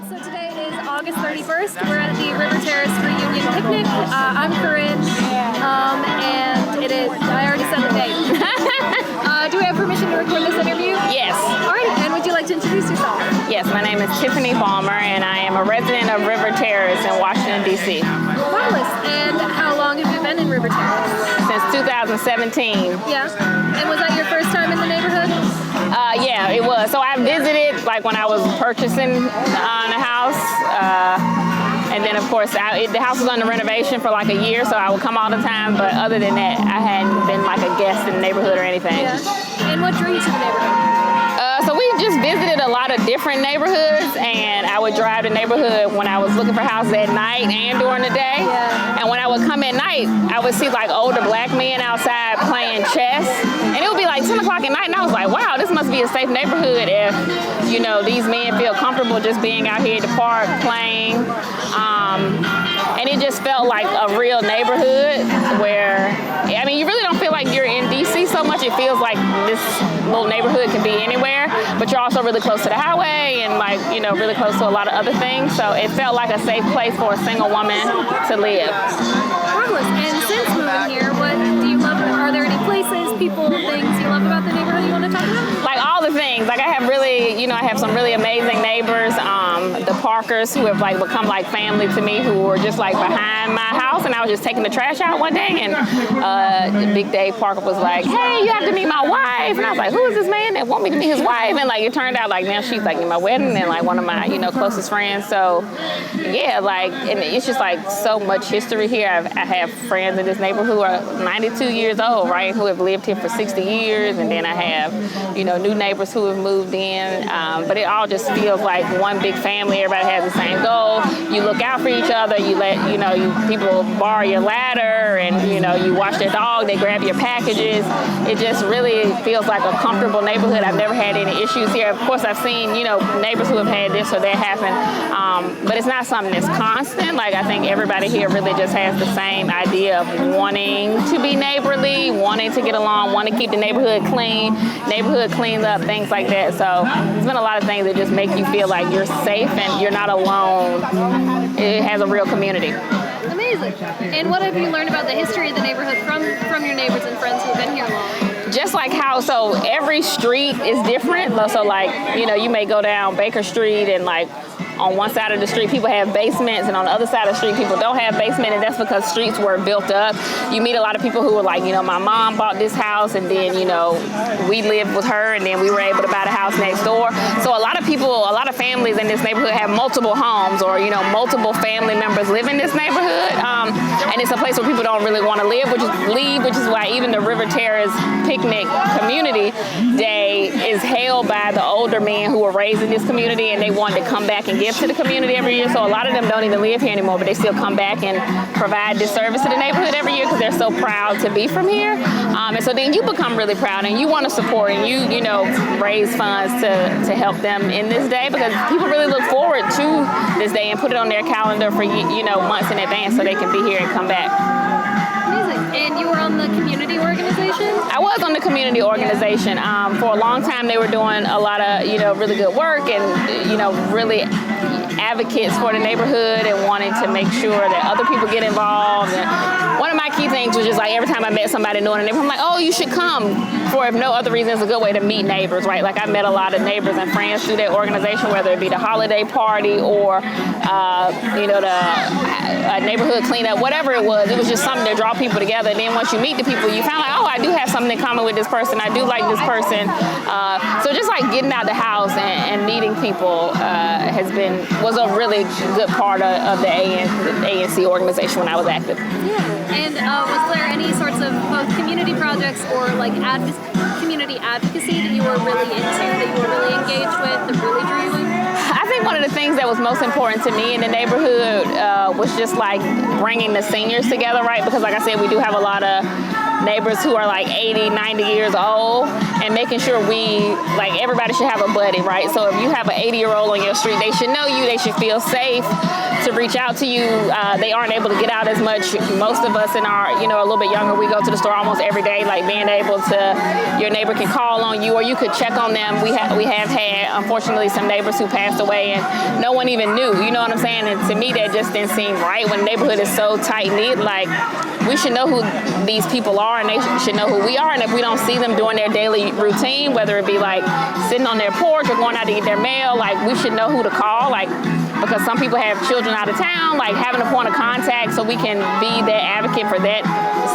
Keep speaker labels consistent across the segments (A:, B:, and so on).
A: So today is August 31st. We're at the River Terrace reunion picnic. I'm Corinne, and it is, I already said the date. Do we have permission to record this interview?
B: Yes.
A: Alright, and would you like to introduce yourself?
B: Yes, my name is Tiffany Balmer, and I am a resident of River Terrace in Washington, D.C.
A: Marvelous. And how long have you been in River Terrace?
B: Since 2017.
A: Yeah. And was that your first time in the neighborhood?
B: Yeah, it was. So I visited like when I was purchasing the house. And then, of course, the house was under renovation for like a year, so I would come all the time. But other than that, I hadn't been like a guest in the neighborhood or anything.
A: Yeah. And what drew you to the neighborhood?
B: So we just visited a lot of different neighborhoods, and I would drive the neighborhood when I was looking for houses at night and during the day.
A: Yeah.
B: And when I would come at night, I would see like older black men outside playing chess. And it would be like 10 o'clock at night, and I was like, wow, this must be a safe neighborhood if, you know, these men feel comfortable just being out here at the park playing. And it just felt like a real neighborhood where, I mean, you really don't feel like you're in D.C. so much. It feels like this little neighborhood can be anywhere, but you're also really close to the highway and like, you know, really close to a lot of other things. So it felt like a safe place for a single woman to live.
A: Marvelous. And since moving here, what do you love? Are there any places, people, things you love about the neighborhood you want to talk about?
B: Like all the things. Like I have really, you know, I have some really amazing neighbors. The Parkers, who have like become like family to me, who were just like behind my house, and I was just taking the trash out one day, and Big Dave Parker was like, "Hey, you have to meet my wife," and I was like, "Who is this man that want me to meet his wife?" And like it turned out like now she's like in my wedding and like one of my, you know, closest friends. So yeah, like, and it's just like so much history here. I have friends in this neighborhood who are 92 years old, right, who have lived here for 60 years, and then I have, you know, new neighbors who have moved in. But it all just feels like one big family. Everybody has the same goal. You look out for each other. You let, you know, people borrow your ladder, and you know, you watch their dog. They grab your packages. It just really feels like a comfortable neighborhood. I've never had any issues here. Of course, I've seen, you know, neighbors who have had this or that happen, but it's not something that's constant. Like I think everybody here really just has the same idea of wanting to be neighborly, wanting to get along, wanting to keep the neighborhood cleaned up, things like that. So there's been a lot of things that just make you feel like you're safe and you're not alone. It has a real community.
A: Amazing. And what have you learned about the history of the neighborhood from your neighbors and friends who have been here long?
B: Just like how, so every street is different. So like, you know, you may go down Baker Street and like on one side of the street people have basements, and on the other side of the street people don't have basements, and that's because streets were built up. You meet a lot of people who are like, you know, my mom bought this house, and then, you know, we lived with her, and then we were able to buy the house next door. So a lot of people, a lot of families in this neighborhood have multiple homes, or, you know, multiple family members live in this neighborhood. And it's a place where people don't really want to live, which is why even the River Terrace Picnic Community Day is held by the older men who were raised in this community, and they wanted to come back and give to the community every year. So a lot of them don't even live here anymore, but they still come back and provide this service to the neighborhood every year because they're so proud to be from here. And so then you become really proud, and you want to support, and you know, raise funds to help them in this day, because people really look forward to this day and put it on their calendar for, you know, months in advance so they can be here and come back.
A: Amazing. And you were on the community organization?
B: I was on the community organization. For a long time, they were doing a lot of, you know, really good work, and, you know, really advocates for the neighborhood and wanting to make sure that other people get involved. And one of my key things was just like every time I met somebody new in the neighborhood, I'm like, oh, you should come. For if no other reason, it's a good way to meet neighbors, right? Like I met a lot of neighbors and friends through that organization, whether it be the holiday party or, you know, the neighborhood cleanup, whatever it was. It was just something to draw people together. And then once you meet the people, you found like, oh, I do have something in common with this person. I do like this person. So just like getting out the house and meeting people was a really good part of the ANC organization when I was active.
A: Yeah. And was there any sorts of both community projects or like community advocacy that you were really into, that you were really engaged with, that really drew you in?
B: I think one of the things that was most important to me in the neighborhood was just like bringing the seniors together, right? Because like I said, we do have a lot of neighbors who are like 80, 90 years old, and making sure everybody should have a buddy, right? So if you have an 80-year-old on your street, they should know you, they should feel safe to reach out to you. They aren't able to get out as much. Most of us in our, a little bit younger, we go to the store almost every day, like being able to, your neighbor can call on you or you could check on them. We have had, unfortunately, some neighbors who passed away and no one even knew, you know what I'm saying? And to me, that just didn't seem right when the neighborhood is so tight-knit. Like, we should know who these people are and they should know who we are. And if we don't see them doing their daily routine, whether it be like sitting on their porch or going out to get their mail, like we should know who to call, like, because some people have children out of town, like having a point of contact so we can be that advocate for that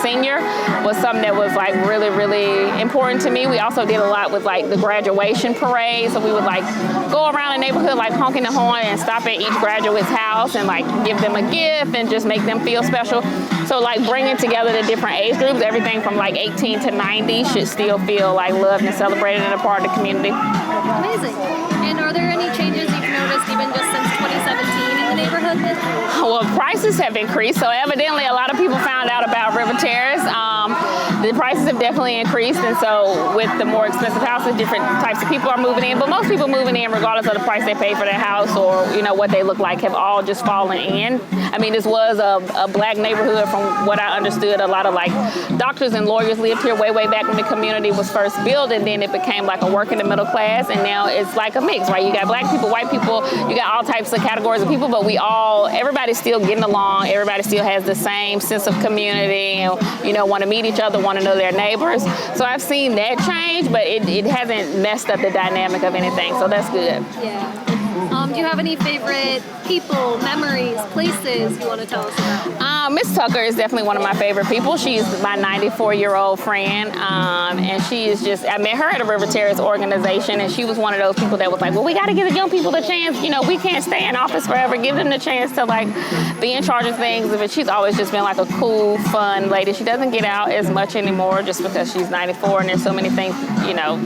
B: senior was something that was like really, really important to me. We also did a lot with like the graduation parade. So we would like go around the neighborhood like honking the horn and stop at each graduate's house and like give them a gift and just make them feel special. So like bringing together the different age groups, everything from like 18 to 90 should still feel like loved and celebrated and a part of the community.
A: Amazing. And are there any changes you've noticed even just since 2017 in the neighborhood?
B: Well, prices have increased, so evidently a lot of people found out about River Terrace. The prices have definitely increased, and so with the more expensive houses, different types of people are moving in, but most people moving in, regardless of the price they pay for their house or what they look like, have all just fallen in. I mean, this was a black neighborhood from what I understood. A lot of like doctors and lawyers lived here way back when the community was first built, and then it became like a working and middle class, and now it's like a mix, right? You got black people, white people, you got all types of categories of people, but everybody's still getting along, everybody still has the same sense of community and, want to meet each other, want to know their neighbors. So I've seen that change, but it hasn't messed up the dynamic of anything, so that's good.
A: Yeah. Do you have any favorite people, memories, places you want to tell us about?
B: Miss Tucker is definitely one of my favorite people. She's my 94-year-old friend, and she is just, I met her at a River Terrace organization, and she was one of those people that was like, well, we got to give the young people the chance. We can't stay in office forever. Give them the chance to like be in charge of things. But she's always just been like a cool, fun lady. She doesn't get out as much anymore just because she's 94, and there's so many things,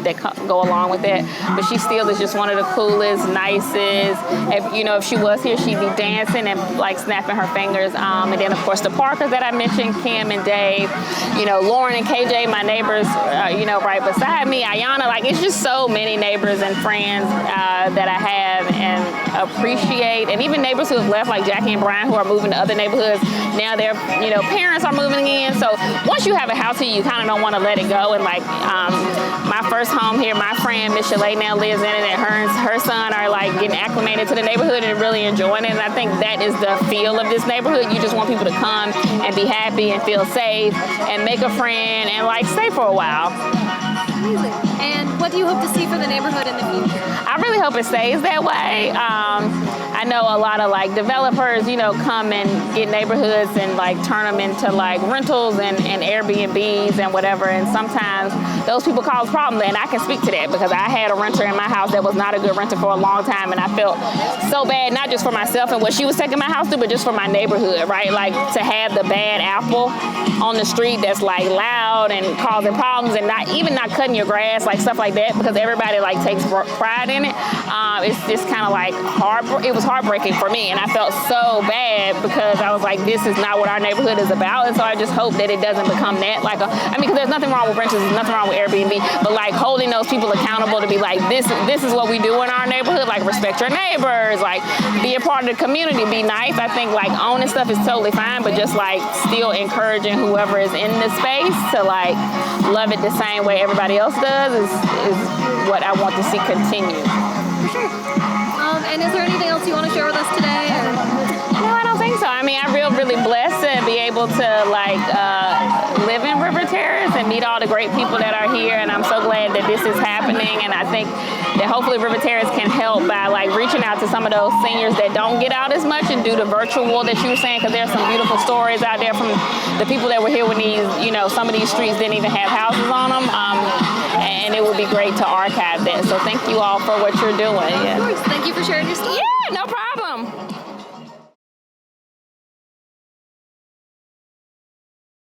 B: that go along with that. But she still is just one of the coolest, nicest. If she was here, she'd be dancing and like snapping her fingers. And then of course the Parkers that I mentioned, Kim and Dave, Lauren and KJ, my neighbors, right beside me, Ayana, like it's just so many neighbors and friends that I have and appreciate. And even neighbors who have left, like Jackie and Brian, who are moving to other neighborhoods. Now their, parents are moving in. So once you have a house here, you kind of don't want to let it go. And like my first home here, my friend Miss Shalay now lives in it, and her son are like getting acclimated to the neighborhood and really enjoying it. And I think that is the feel of this neighborhood. You just want people to come and be happy and feel safe and make a friend and like stay for a while.
A: Amazing. And what do you hope to see for the neighborhood in the future?
B: I really hope it stays that way. I know a lot of like developers, come and get neighborhoods and like turn them into like rentals and Airbnbs and whatever. And sometimes those people cause problems. And I can speak to that because I had a renter in my house that was not a good renter for a long time. And I felt so bad, not just for myself and what she was taking my house to, but just for my neighborhood, right? Like to have the bad apple on the street that's like loud and causing problems and not cutting your grass, like stuff like that, because everybody like takes pride in it. It's just kind of like it was heartbreaking for me, and I felt so bad because I was like, this is not what our neighborhood is about. And so I just hope that it doesn't become that because there's nothing wrong with renters, there's nothing wrong with Airbnb, but like holding those people accountable to be like, this is what we do in our neighborhood, like respect your neighbors, like be a part of the community, be nice. I think like owning stuff is totally fine, but just like still encouraging whoever is in the space to like love it the same way everybody else does is what I want to see continue.
A: For sure. And is there anything else you want to share with us today?
B: No, I don't think so. I mean, I feel really blessed to be able to like live in River Terrace and meet all the great people that are here, and I'm so glad that this is happening. And I think that hopefully River Terrace can help by like reaching out to some of those seniors that don't get out as much and do the virtual that you were saying, because there's some beautiful stories out there from the people that were here when these, some of these streets didn't even have houses on them. And it would be great to archive that. So thank you all for what you're doing. Yeah.
A: Of course. Thank you for sharing your story.
B: Yeah, no problem.